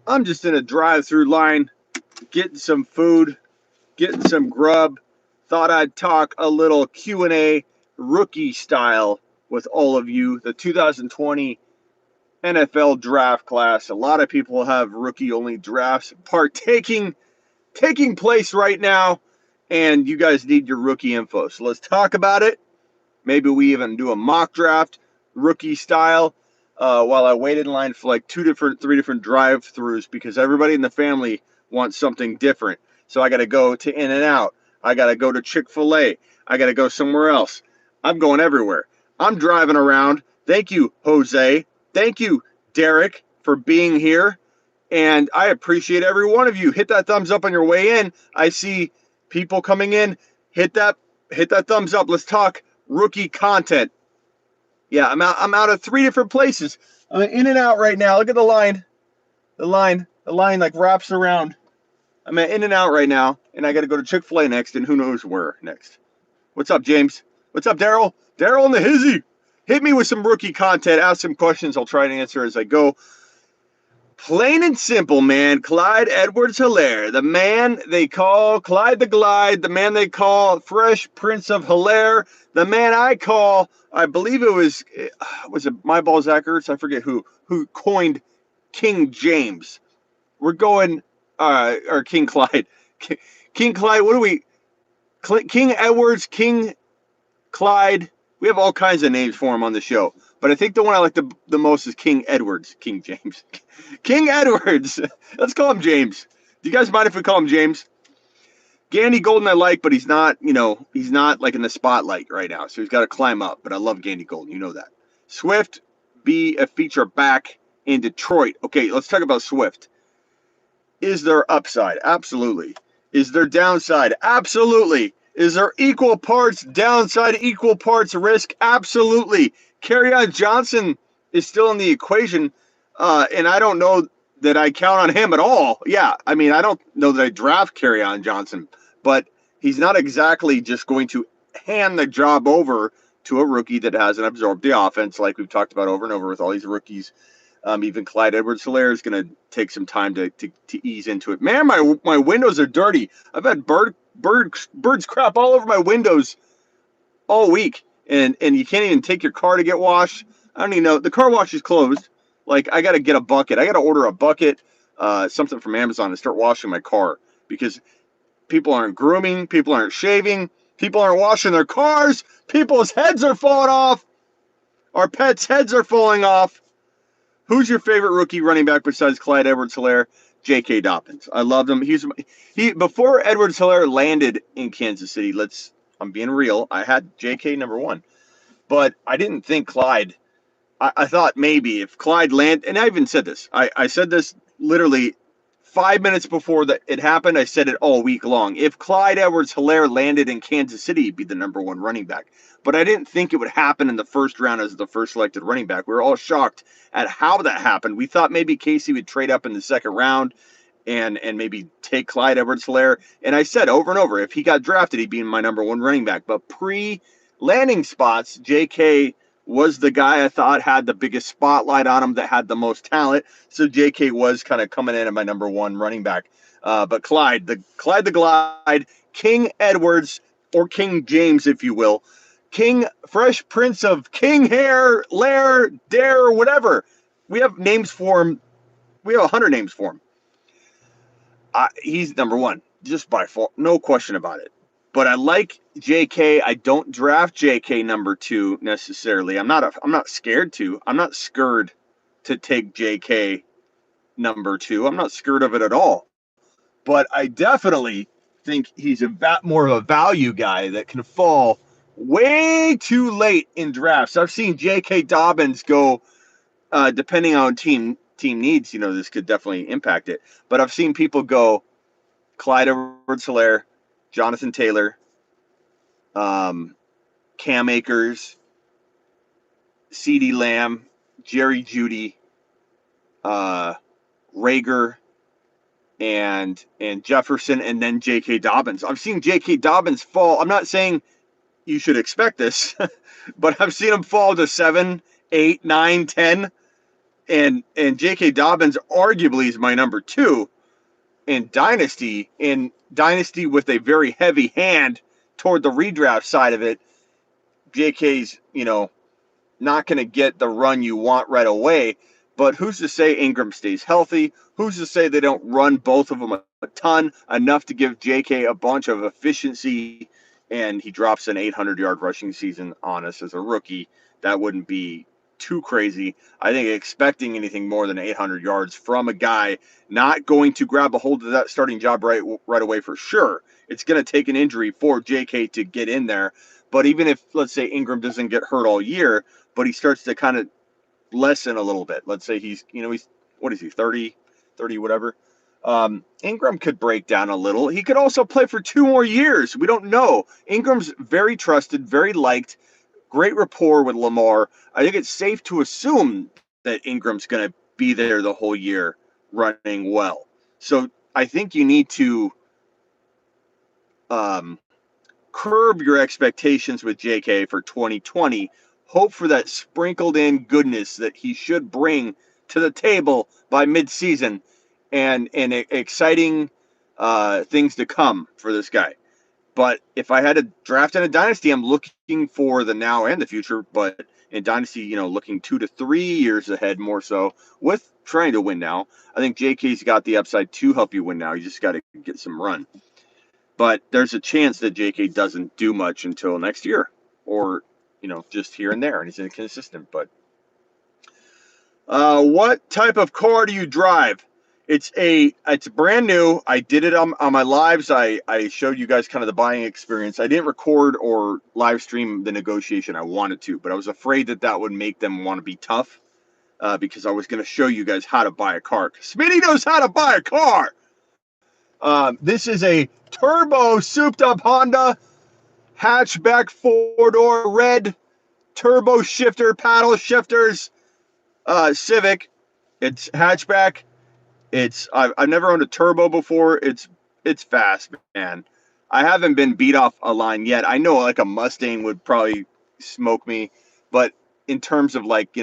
I'm just in a drive-through line, getting some food, getting some grub. Thought I'd talk a little Q&A rookie style with all of you. The 2020 NFL draft class. A lot of people have rookie-only drafts taking place right now, and you guys need your rookie info. So let's talk about it. Maybe we even do a mock draft, rookie style, while I wait in line for like three different drive-throughs because everybody in the family wants something different. So I got to go to In-N-Out. I got to go to Chick-fil-A. I got to go somewhere else. I'm going everywhere. I'm driving around. Thank you, Jose. Thank you, Derek, for being here. And I appreciate every one of you. Hit that thumbs up on your way in. I see people coming in. Hit that thumbs up. Let's talk rookie content. Yeah, I'm out of 3 different places. I'm in and out right now. Look at the line. The line like wraps around. I'm at In and Out right now, and I got to go to Chick-fil-A next, and who knows where next. What's up, James? What's up, Daryl? Daryl and the Hizzy. Hit me with some rookie content. Ask some questions. I'll try to answer as I go. Plain and simple, man. Clyde Edwards-Helaire, the man they call Clyde the Glide, the man they call Fresh Prince of Hilaire, the man I call, I believe it was it My Ball Zach Ertz? I forget who coined King James. We're going, or King Clyde. King Clyde, what do we, King Edwards, King Clyde. We have all kinds of names for him on the show. But I think the one I like the most is King Edwards. King James. King Edwards. Let's call him James. Do you guys mind if we call him James? Gandy Golden I like, but he's not like in the spotlight right now. So he's got to climb up. But I love Gandy Golden. You know that. Swift be a feature back in Detroit. Okay, let's talk about Swift. Is there upside? Absolutely. Is there downside? Absolutely. Is there equal parts downside, equal parts risk? Absolutely. Kerryon Johnson is still in the equation, and I don't know that I count on him at all. Yeah, I mean, I don't know that I draft Kerryon Johnson, but he's not exactly just going to hand the job over to a rookie that hasn't absorbed the offense like we've talked about over and over with all these rookies. Even Clyde Edwards-Helaire is going to take some time to ease into it. Man, my windows are dirty. I've had birds crap all over my windows all week, and you can't even take your car to get washed. I don't even know. The car wash is closed. Like, I got to get a bucket. I got to order a bucket, something from Amazon, and start washing my car because people aren't grooming, people aren't shaving, people aren't washing their cars, people's heads are falling off, our pets' heads are falling off. Who's your favorite rookie running back besides Clyde Edwards-Helaire? J.K. Dobbins. I loved him. He before Edwards-Helaire landed in Kansas City. I'm being real. I had J.K. number 1, but I didn't think Clyde. I thought maybe if Clyde landed, and I even said this. I said this literally 5 minutes before it happened. I said it all week long. If Clyde Edwards-Helaire landed in Kansas City, he'd be the number 1 running back. But I didn't think it would happen in the first round as the first selected running back. We were all shocked at how that happened. We thought maybe Casey would trade up in the second round and maybe take Clyde Edwards-Helaire. And I said over and over, if he got drafted, he'd be my number 1 running back. But pre-landing spots, J.K. was the guy I thought had the biggest spotlight on him, that had the most talent. So J.K. was kind of coming in at my number 1 running back. But Clyde the Glide, King Edwards, or King James, if you will, King, Fresh Prince of King Hair, Lair, Dare, whatever. We have names for him. We have 100 names for him. He's number 1, just by far, no question about it. But I like JK. I don't draft JK number 2 necessarily. I'm not scared to. I'm not scared to take JK number 2. I'm not scared of it at all. But I definitely think he's more of a value guy that can fall way too late in drafts. I've seen J.K. Dobbins go, depending on team needs, this could definitely impact it. But I've seen people go Clyde Edwards-Helaire, Jonathan Taylor, Cam Akers, CeeDee Lamb, Jerry Jeudy, Rager, and Jefferson, and then J.K. Dobbins. I've seen J.K. Dobbins fall. I'm not saying you should expect this, but I've seen him fall to 7, 8, 9, 10. and J.K. Dobbins arguably is my number 2 in Dynasty. In Dynasty with a very heavy hand toward the redraft side of it, J.K.'s, not going to get the run you want right away. But who's to say Ingram stays healthy? Who's to say they don't run both of them a ton, enough to give J.K. a bunch of efficiency, and he drops an 800-yard rushing season on us as a rookie? That wouldn't be too crazy. I think expecting anything more than 800 yards from a guy not going to grab a hold of that starting job right away for sure. It's going to take an injury for J.K. to get in there. But even if, let's say, Ingram doesn't get hurt all year, but he starts to kind of lessen a little bit. Let's say he's what is he, 30, whatever. Ingram could break down a little. He could also play for 2 more years. We don't know. Ingram's very trusted, very liked, great rapport with Lamar. I think it's safe to assume that Ingram's going to be there the whole year running well. So I think you need to curb your expectations with JK for 2020. Hope for that sprinkled in goodness that he should bring to the table by midseason, and exciting things to come for this guy. But if I had to draft in a dynasty, I'm looking for the now and the future. But in dynasty, looking 2 to 3 years ahead more so, with trying to win now. I think JK's got the upside to help you win now. You just got to get some run. But there's a chance that JK doesn't do much until next year, or just here and there, and he's inconsistent. But what type of car do you drive? It's brand new. I did it on my lives. I showed you guys kind of the buying experience. I didn't record or live stream the negotiation. I wanted to, but I was afraid that would make them want to be tough, because I was going to show you guys how to buy a car. Smitty knows how to buy a car. This is a turbo souped up Honda hatchback 4-door red turbo shifter, paddle shifters, Civic. It's hatchback. I've never owned a turbo before. It's fast, man. I haven't been beat off a line yet. I know like a Mustang would probably smoke me, but in terms of like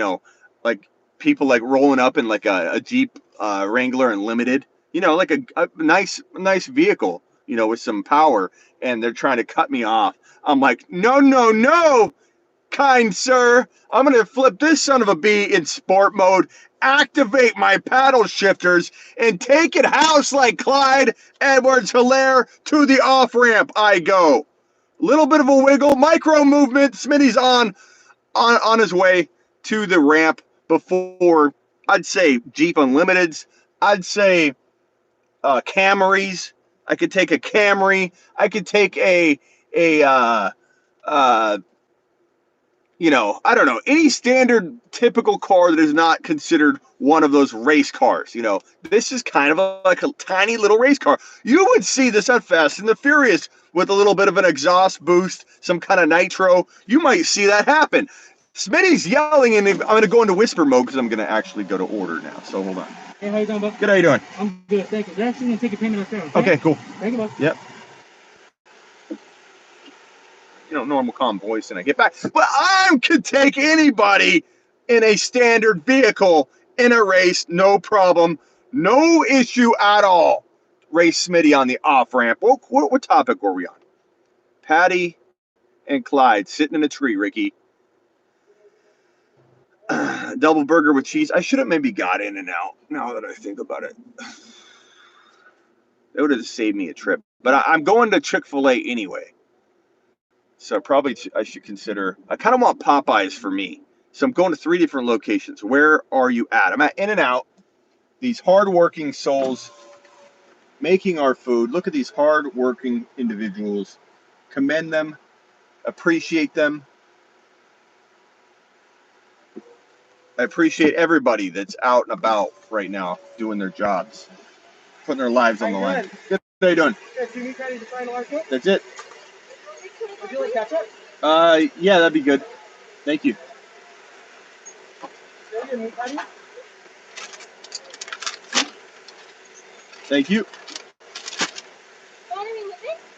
people like rolling up in like a Jeep Wrangler Unlimited, like a nice vehicle, with some power, and they're trying to cut me off. I'm like, no, kind sir. I'm going to flip this son of a bee in sport mode, activate my paddle shifters, and take it house like Clyde Edwards-Helaire to the off-ramp I go. Little bit of a wiggle, micro movement. Smitty's on his way to the ramp before, I'd say, Jeep Unlimiteds. I'd say Camrys. I could take a Camry. I could take I don't know, any standard typical car that is not considered one of those race cars. This is kind of like a tiny little race car. You would see this at Fast and the Furious with a little bit of an exhaust boost, some kind of nitro. You might see that happen. Smitty's yelling, and I'm going to go into whisper mode because I'm going to actually go to order now. So hold on. Hey, how you doing, bud? Good, how you doing? I'm good, thank you. They're actually going to take a payment upstairs. Okay, cool. Thank you, bud. Yep. Normal calm voice, and I get back. But I could take anybody in a standard vehicle in a race, no problem, no issue at all. Race Smitty on the off ramp. What topic were we on? Patty and Clyde sitting in a tree, Ricky. Double burger with cheese. I should have maybe got In and Out, now that I think about it. That would have saved me a trip. But I'm going to Chick-fil-A anyway. So probably I should consider, I kind of want Popeyes for me. So I'm going to 3 different locations. Where are you at? I'm at In and Out. These hardworking souls making our food. Look at these hardworking individuals. Commend them. Appreciate them. I appreciate everybody that's out and about right now doing their jobs, putting their lives on the line. Good. How you doing? Good. Do you need Patty to sign the last one? That's it. Would you like ketchup? Yeah, that'd be good. Thank you. Thank you.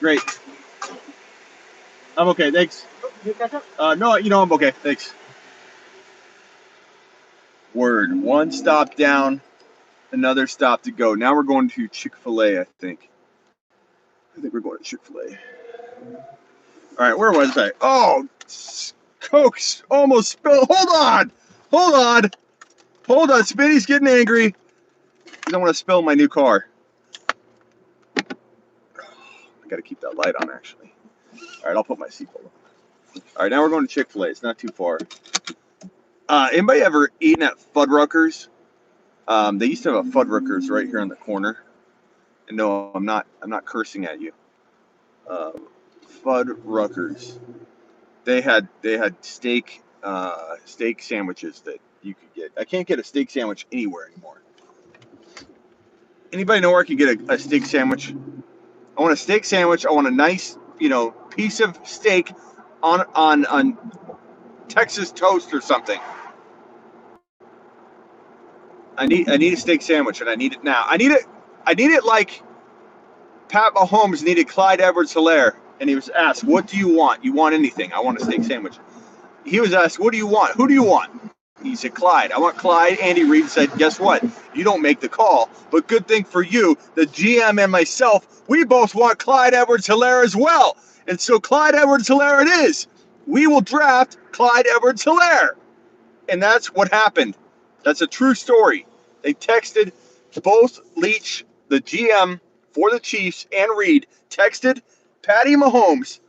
Great. I'm okay, thanks. You need ketchup? No, I'm okay, thanks. Word. One stop down, another stop to go. Now we're going to Chick-fil-A, I think. I think we're going to Chick-fil-A. All right, where was I? Oh, Coke's almost spilled. Hold on. Smitty's getting angry. I don't want to spill my new car. I got to keep that light on, actually. All right, I'll put my seatbelt on. All right, now we're going to Chick-fil-A. It's not too far. Anybody ever eaten at Fuddruckers? They used to have a Fuddruckers right here on the corner. And no, I'm not cursing at you. Fuddruckers. They had steak sandwiches that you could get. I can't get a steak sandwich anywhere anymore. Anybody know where I can get a steak sandwich? I want a steak sandwich. I want a nice, piece of steak on Texas toast or something. I need a steak sandwich, and I need it now. I need it like Pat Mahomes needed Clyde Edwards-Helaire, and he was asked, "What do you want? You want anything? I want a steak sandwich." He was asked, "What do you want? Who do you want?" He said, "Clyde. I want Clyde." Andy Reid said, "Guess what? You don't make the call, but good thing for you, the GM and myself, we both want Clyde Edwards-Helaire as well. And so Clyde Edwards-Helaire it is. We will draft Clyde Edwards-Helaire." And that's what happened. That's a true story. They texted both Leach, the GM for the Chiefs, and Reid, texted Patty Mahomes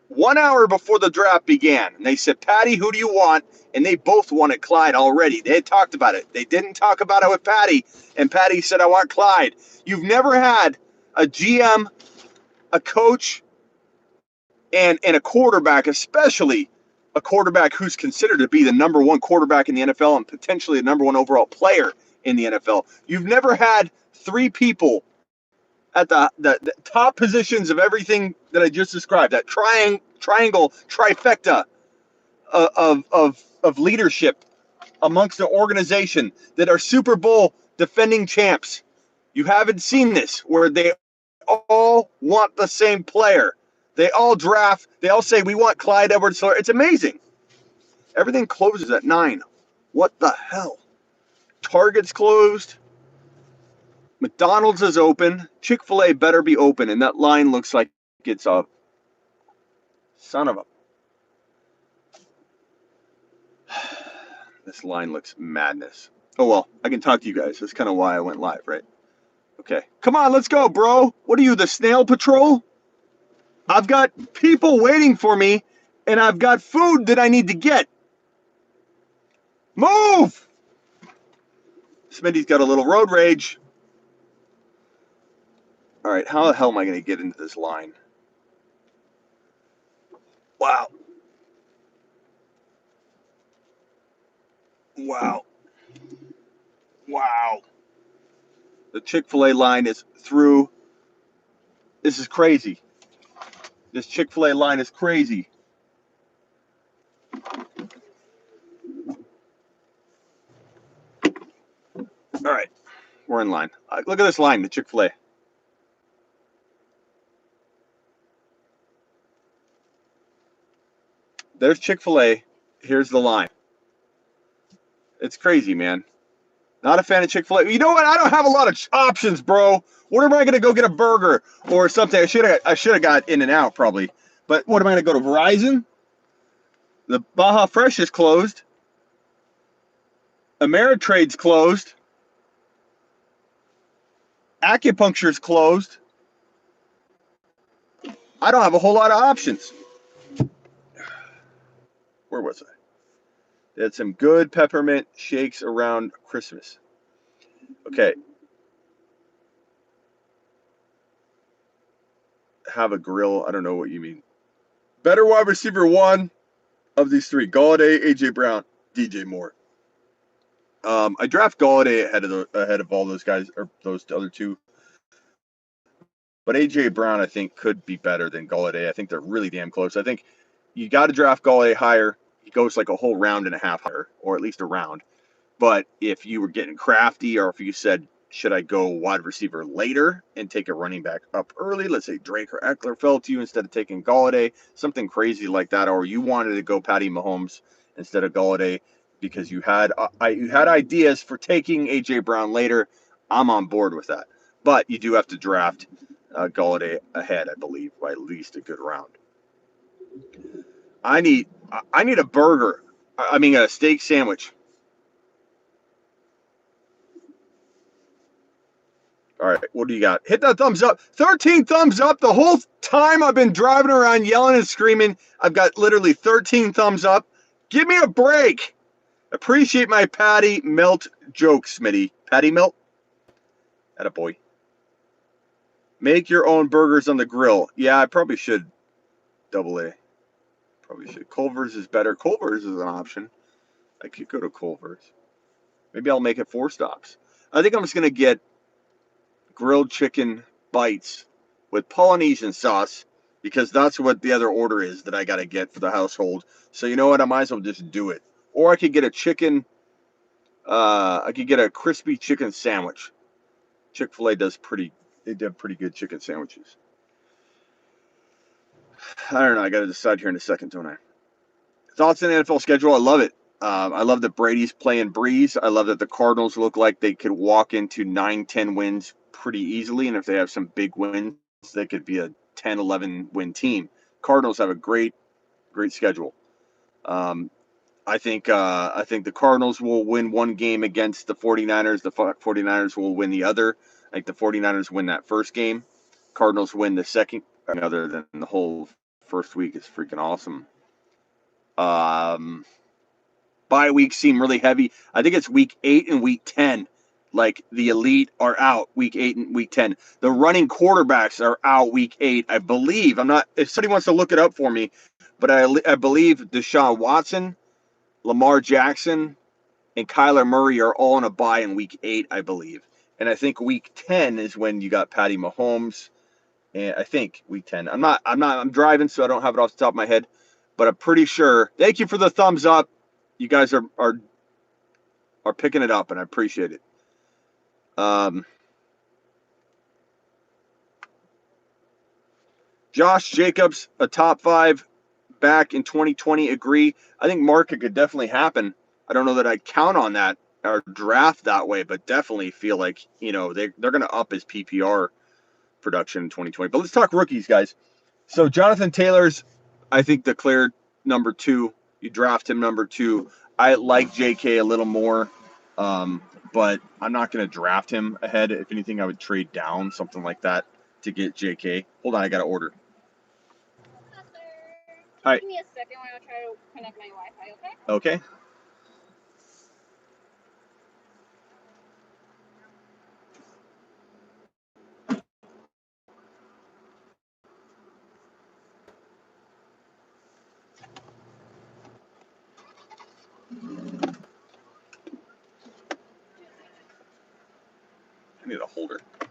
1 hour before the draft began. And they said, "Patty, who do you want?" And they both wanted Clyde already. They had talked about it. They didn't talk about it with Patty. And Patty said, "I want Clyde." You've never had a GM, a coach, and a quarterback, especially a quarterback who's considered to be the number one quarterback in the NFL and potentially the number one overall player in the NFL. You've never had three people at the top positions of everything that I just described, that triangle trifecta of leadership amongst the organization, that are Super Bowl defending champs. You haven't seen this, where they all want the same player. They all draft. They all say, "We want Clyde Edwards-Helaire." It's amazing. Everything closes at 9. What the hell? Target's closed. McDonald's is open. Chick-fil-A better be open, and that line looks like it's a son of a... This line looks madness. Oh, well, I can talk to you guys. That's kind of why I went live, right? Okay. Come on, let's go, bro. What are you, the snail patrol? I've got people waiting for me, and I've got food that I need to get. Move! Smitty's got a little road rage. All right, how the hell am I going to get into this line? Wow. The Chick-fil-A line is through. This is crazy. This Chick-fil-A line is crazy. All right, we're in line. Look at this line, the Chick-fil-A. There's Chick-fil-A. Here's the line. It's crazy, man. Not a fan of Chick-fil-A. You know what? I don't have a lot of options, bro. What am I going to go get a burger or something? I should have got In-N-Out probably. But what am I going to go to Verizon? The Baja Fresh is closed. Ameritrade's closed. Acupuncture's closed. I don't have a whole lot of options. Where was I? They had some good peppermint shakes around Christmas. Okay. Have a grill. I don't know what you mean. Better wide receiver one of these three: Galladay, AJ Brown, DJ Moore. I draft Galladay ahead of all those guys, or those other two. But AJ Brown, I think, could be better than Galladay. I think they're really damn close. I think you got to draft Galladay higher. He goes like a whole round and a half higher, or at least a round. But if you were getting crafty, or if you said, should I go wide receiver later and take a running back up early? Let's say Drake or Eckler fell to you instead of taking Galladay, something crazy like that. Or you wanted to go Patty Mahomes instead of Galladay. because you had ideas for taking AJ Brown later. I'm on board with that, but you do have to draft Galladay ahead, I believe, by at least a good round. I need a burger. I mean a steak sandwich. All right, what do you got? Hit that thumbs up. 13 thumbs up. The whole time I've been driving around yelling and screaming, I've got literally 13 thumbs up. Give me a break. Appreciate my patty melt joke, Smitty. Patty melt? Attaboy. Make your own burgers on the grill. Yeah, I probably should. Double A. Probably should. Culver's is better. Culver's is an option. I could go to Culver's. Maybe I'll make it 4 stops. I think I'm just going to get grilled chicken bites with Polynesian sauce because that's what the other order is that I got to get for the household. So you know what? I might as well just do it. Or I could get a chicken, I could get a crispy chicken sandwich. Chick-fil-A they do pretty good chicken sandwiches. I don't know. I got to decide here in a second, don't I? Thoughts on the NFL schedule? I love it. I love that Brady's playing Breeze. I love that the Cardinals look like they could walk into 9-10 wins pretty easily. And if they have some big wins, they could be a 10-11 win team. Cardinals have a great schedule. I think the Cardinals will win one game against the 49ers. The 49ers will win the other. I think the 49ers win that first game. Cardinals win the second. Other than the whole first week is freaking awesome. Bye weeks seem really heavy. I think it's week 8 and week 10. Like the elite are out week 8 and week 10. The running quarterbacks are out week 8. I believe. I'm not. If somebody wants to look it up for me, but I believe Deshaun Watson, Lamar Jackson, and Kyler Murray are all on a bye in week 8, I believe. And I think week 10 is when you got Patty Mahomes. And I think week 10. I'm driving, so I don't have it off the top of my head, but I'm pretty sure. Thank you for the thumbs up. You guys are picking it up, and I appreciate it. Josh Jacobs, a top 5 back in 2020. Agree. I think market could definitely happen. I don't know that I'd count on that or draft that way, but definitely feel like they're going to up his PPR production in 2020. But let's talk rookies, guys. So Jonathan Taylor's, I think, declared number 2. You draft him number 2. I like JK a little more, but I'm not going to draft him ahead. If anything, I would trade down, something like that, to get JK. Hold on, I got to order. Hi. Give me a second while I try to connect my Wi-Fi, okay? Okay. I need a holder. Do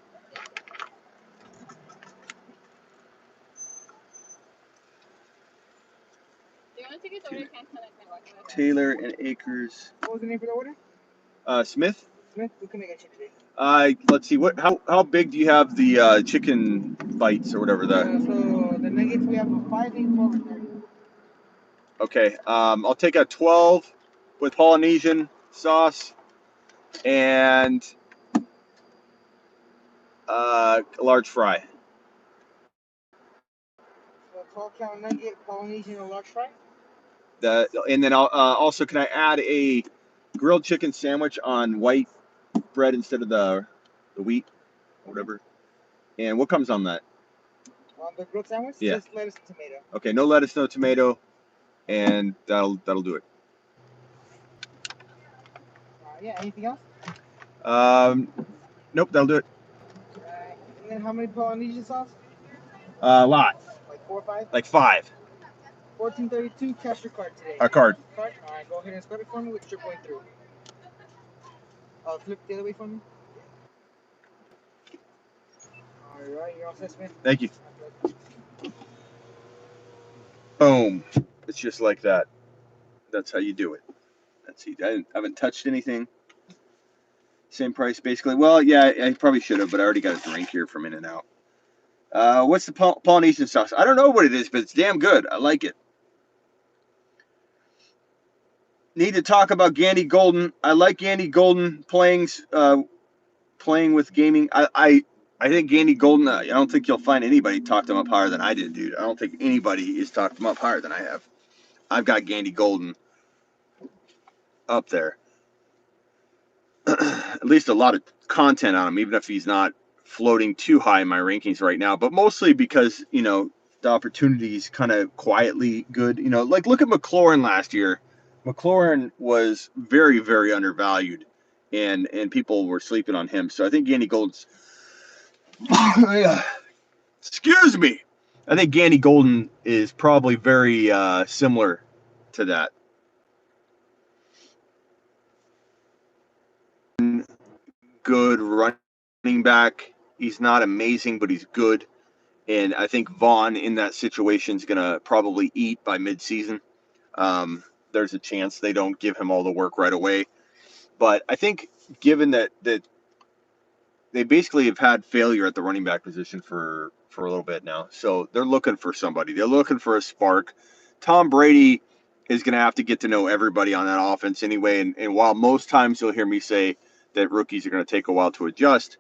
you want to take it or you can't connect my Wi-Fi? Taylor and Akers. What was the name for the order? Smith. Smith, what can I get you today? Let's see. How big do you have the chicken bites or whatever So the nuggets we have a 5, 8, 12, and 30. Okay. I'll take a 12 with Polynesian sauce and a large fry. So 12 count nugget, Polynesian, and large fry. And then I'll also, can I add a grilled chicken sandwich on white bread instead of the wheat or whatever? And what comes on that? On the grilled sandwich, Yeah. just lettuce and tomato. Okay, no lettuce, no tomato, and that'll do it. Yeah, anything else? Nope, that'll do it. And then how many Polynesian sauce? A lot. Like 4 or 5? Like 5. 1432, cash your card today. A card. Card? Alright, go ahead and split it for me with your going through. Flip the other way for me. Alright, you're all set, Smith. Thank you. Boom. It's just like that. That's how you do it. Let's see. I haven't touched anything. Same price, basically. Well, yeah, I probably should have, but I already got a drink here from In-N-Out. What's the Polynesian sauce? I don't know what it is, but it's damn good. I like it. Need to talk about Gandy Golden. I like Gandy Golden playing with gaming. I think Gandy Golden. I don't think you'll find anybody talked him up higher than I did, dude. I don't think anybody has talked him up higher than I have. I've got Gandy Golden up there. At least a lot of content on him, even if he's not floating too high in my rankings right now. But mostly because the opportunity's kind of quietly good. Like look at McLaurin last year. McLaurin was very, very undervalued, and people were sleeping on him. So I think Gandy Golden's. Excuse me. I think Gandy Golden is probably very similar to that. Good running back. He's not amazing, but he's good. And I think Vaughn in that situation is going to probably eat by midseason. There's a chance they don't give him all the work right away. But I think given that they basically have had failure at the running back position for a little bit now. So they're looking for somebody. They're looking for a spark. Tom Brady is going to have to get to know everybody on that offense anyway. And while most times you'll hear me say that rookies are going to take a while to adjust,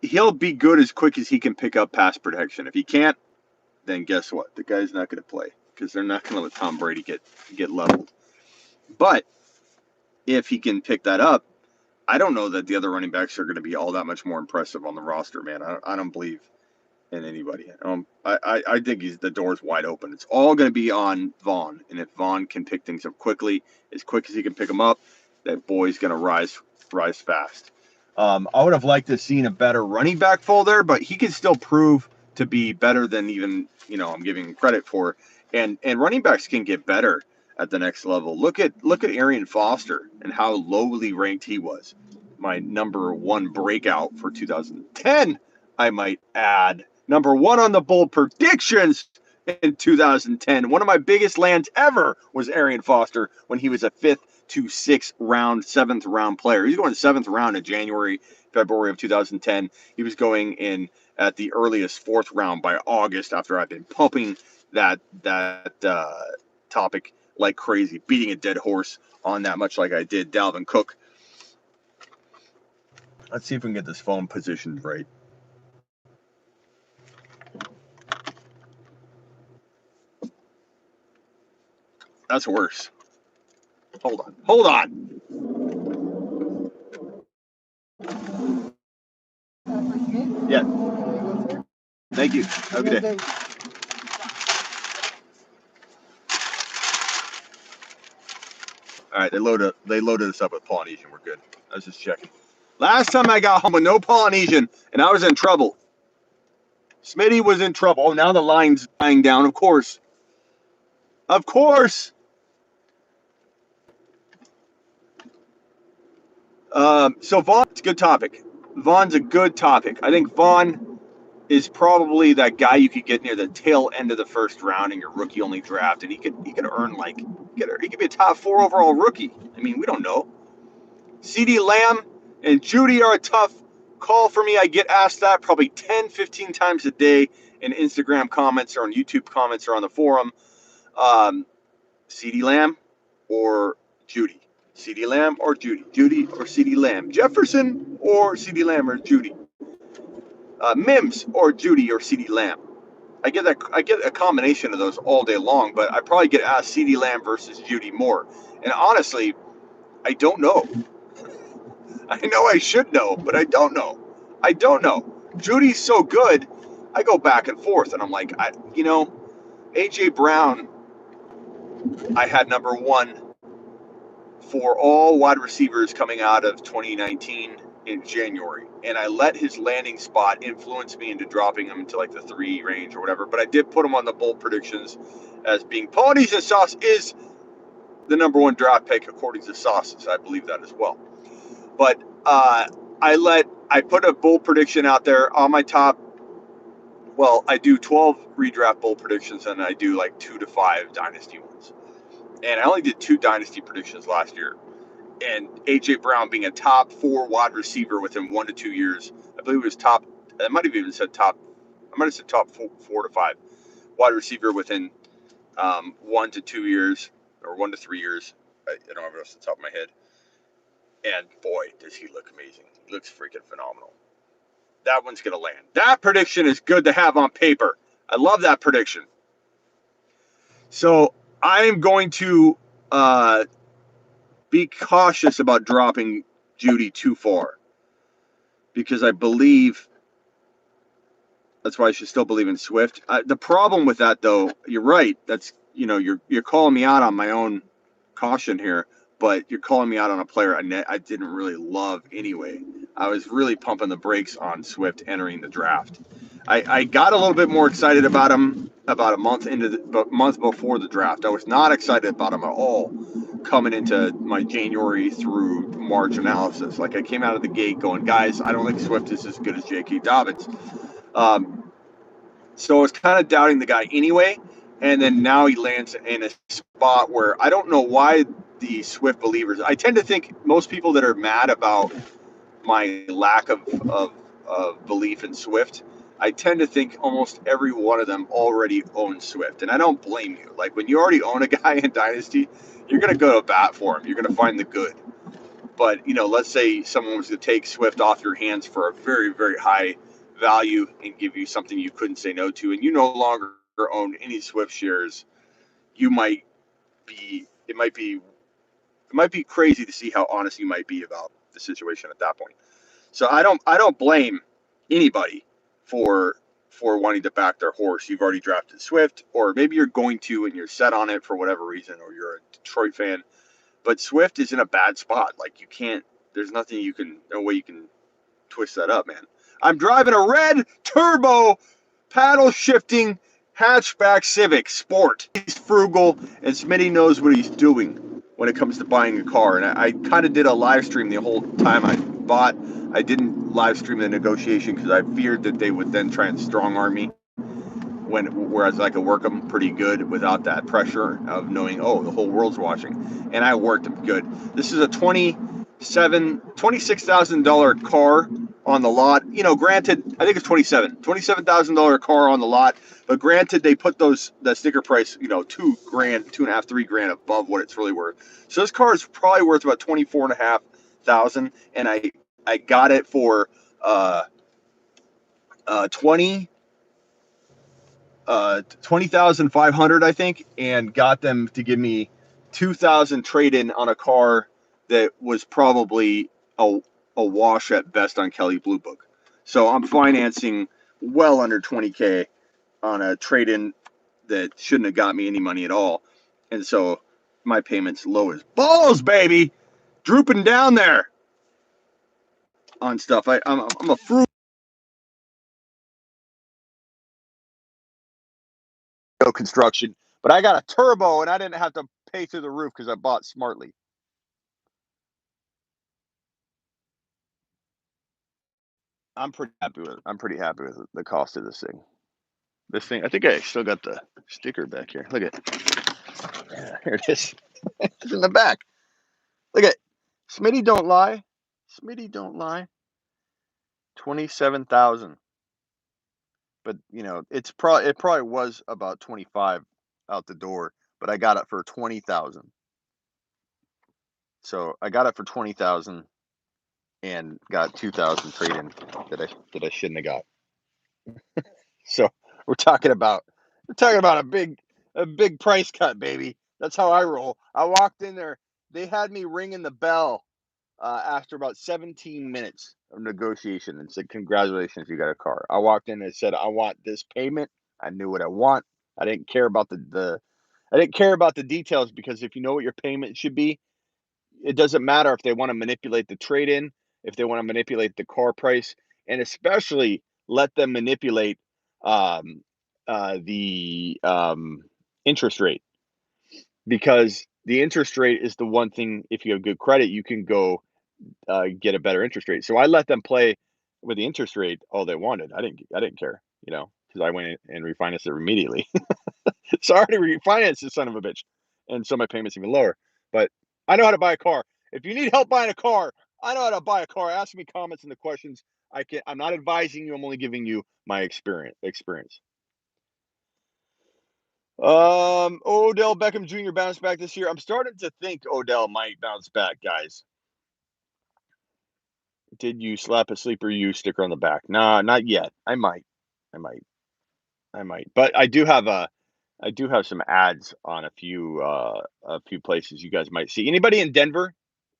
he'll be good as quick as he can pick up pass protection. If he can't, then guess what? The guy's not going to play because they're not going to let Tom Brady get leveled. But if he can pick that up, I don't know that the other running backs are going to be all that much more impressive on the roster, man. I don't believe in anybody. I think the door's wide open. It's all going to be on Vaughn, and if Vaughn can pick things up quickly, as quick as he can pick them up, that boy's going to rise fast. I would have liked to have seen a better running back full there, but he can still prove to be better than even I'm giving him credit for. And running backs can get better at the next level. Look at Arian Foster and how lowly ranked he was. My number one breakout for 2010, I might add. Number one on the bold predictions in 2010. One of my biggest lands ever was Arian Foster when he was a 5th to 6th round, 7th round player. He's going 7th round in January, February of 2010. He was going in at the earliest 4th round by August after I've been pumping that topic like crazy, beating a dead horse on that much like I did Dalvin Cook. Let's see if we can get this phone positioned right. That's worse. Hold on. Yeah. Thank you. Have a good day. All right, they loaded us up with Polynesian. We're good. I was just checking. Last time I got home with no Polynesian, and I was in trouble. Smitty was in trouble. Oh, now the line's dying down. Of course. Of course. So Vaughn's a good topic. Vaughn's a good topic. I think Vaughn is probably that guy you could get near the tail end of the first round in your rookie only draft, and he could earn he could be a top 4 overall rookie. I mean, we don't know. CeeDee Lamb and Judy are a tough call for me. I get asked that probably 10, 15 times a day in Instagram comments or on YouTube comments or on the forum. CeeDee Lamb or Judy. CeeDee Lamb or Judy. Judy or CeeDee Lamb. Jefferson or CeeDee Lamb or Judy. Mims or Judy or CeeDee Lamb. I get a combination of those all day long, but I probably get asked CeeDee Lamb versus Judy more. And honestly, I don't know. I know I should know, but I don't know. Judy's so good, I go back and forth, and I'm like, AJ Brown, I had number 1 for all wide receivers coming out of 2019 in January, and I let his landing spot influence me into dropping him into like the 3 range or whatever. But I did put him on the bold predictions as being Polynesian Sauce is the number 1 draft pick according to Sauces. I believe that as well. But I put a bold prediction out there on my top. Well, I do 12 redraft bold predictions, and I do like 2 to 5 dynasty ones. And I only did 2 dynasty predictions last year. And AJ Brown being a top 4 wide receiver within 1 to 2 years. I believe it was top. I might have even said top. I might have said top 4 to 5 wide receiver within 1 to 2 years or 1 to 3 years. I don't have it off the top of my head. And boy, does he look amazing. He looks freaking phenomenal. That one's going to land. That prediction is good to have on paper. I love that prediction. So I'm going to be cautious about dropping Judy too far, because I believe that's why I should still believe in Swift. The problem with that, though, you're right. That's, you're calling me out on my own caution here, but you're calling me out on a player I didn't really love anyway. I was really pumping the brakes on Swift entering the draft. I got a little bit more excited about him about a month before the draft. I was not excited about him at all coming into my January through March analysis. Like, I came out of the gate going, guys, I don't think Swift is as good as J.K. Dobbins. So I was kind of doubting the guy anyway. And then now he lands in a spot where I don't know why the Swift believers, I tend to think most people that are mad about my lack of belief in Swift, I tend to think almost every one of them already owns Swift. And I don't blame you. Like, when you already own a guy in Dynasty, you're going to go to bat for him. You're going to find the good. But, let's say someone was to take Swift off your hands for a very, very high value and give you something you couldn't say no to, and you no longer own any Swift shares, it might be crazy to see how honest you might be about the situation at that point. So I don't blame anybody for wanting to back their horse. You've already drafted Swift, or maybe you're going to and you're set on it for whatever reason, or you're a Detroit fan. But Swift is in a bad spot. Like, there's no way you can twist that up, man. I'm driving a red turbo paddle shifting hatchback Civic Sport. He's frugal, and Smitty knows what he's doing when it comes to buying a car. And I kind of did a live stream the whole time I bought. I didn't live stream the negotiation because I feared that they would then try and strong arm me. Whereas I could work them pretty good without that pressure of knowing, oh, the whole world's watching. And I worked them good. This is a $26,000 car on the lot. Granted, I think it's $27,000 car on the lot. But granted, they put the sticker price, $2,000, $2.5, $3,000 above what it's really worth. So this car is probably worth about $24,500, and I got it for 20,500, I think, and got them to give me 2,000 trade-in on a car that was probably a wash at best on Kelley Blue Book. So I'm financing well under 20K on a trade-in that shouldn't have got me any money at all. And so my payment's low as balls, baby, drooping down there on stuff. I'm a frugal construction, but I got a turbo and I didn't have to pay through the roof because I bought smartly. I'm pretty happy with the cost of this thing. I think I still got the sticker back here. Look at it. Yeah, here it is. It's in the back. Look at it. Smitty don't lie. 27,000. But it probably was about 25 out the door, but I got it for 20,000. So I got it for 20,000 and got 2,000 trade-in that I shouldn't have got. So we're talking about a big price cut, baby. That's how I roll. I walked in there. They had me ringing the bell after about 17 minutes of negotiation and said, "Congratulations, you got a car." I walked in and said, "I want this payment." I knew what I want. I didn't care about the details, because if you know what your payment should be, it doesn't matter if they want to manipulate the trade-in, if they want to manipulate the car price, and especially let them manipulate the interest rate, because the interest rate is the one thing. If you have good credit, you can go get a better interest rate. So I let them play with the interest rate all they wanted. I didn't care, because I went in and refinanced it immediately. So I already refinanced this son of a bitch, and so my payment's even lower. But I know how to buy a car. If you need help buying a car, I know how to buy a car. Ask me comments in the questions. I'm not advising you. I'm only giving you my experience. Odell Beckham Jr. bounced back this year. I'm starting to think Odell might bounce back, guys. Did you slap a sleeper you sticker on the back? Nah, not yet. I might. But I do have some ads on a few places you guys might see. Anybody in Denver?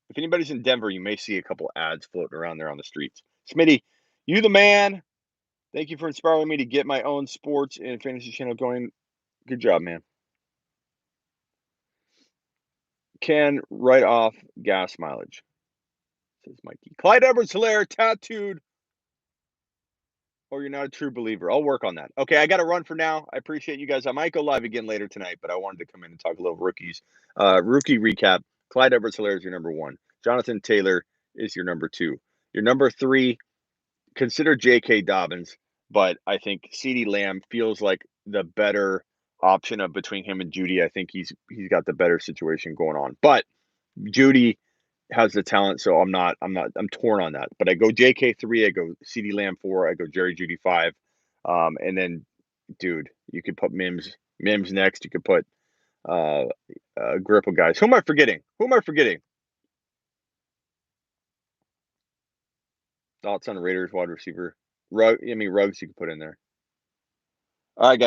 If anybody's in Denver, you may see a couple ads floating around there on the streets. Smitty, you the man. Thank you for inspiring me to get my own sports and fantasy channel going. Good job, man. Can write off gas mileage, says Mikey. Clyde Edwards-Helaire tattooed, or you're not a true believer. I'll work on that. Okay, I got to run for now. I appreciate you guys. I might go live again later tonight, but I wanted to come in and talk a little rookies. Rookie recap. Clyde Edwards-Helaire is your number 1. Jonathan Taylor is your number 2. Your number 3, consider J.K. Dobbins, but I think CeeDee Lamb feels like the better option of between him and Judy. I think he's got the better situation going on. But Judy has the talent, so I'm torn on that. But I go JK 3, I go CeeDee Lamb 4, I go Jerry Judy 5. And then, dude, you could put Mims next. You could put a grip of guys. Who am I forgetting? Thoughts on Raiders wide receiver? Ruggs you could put in there. All right, guys.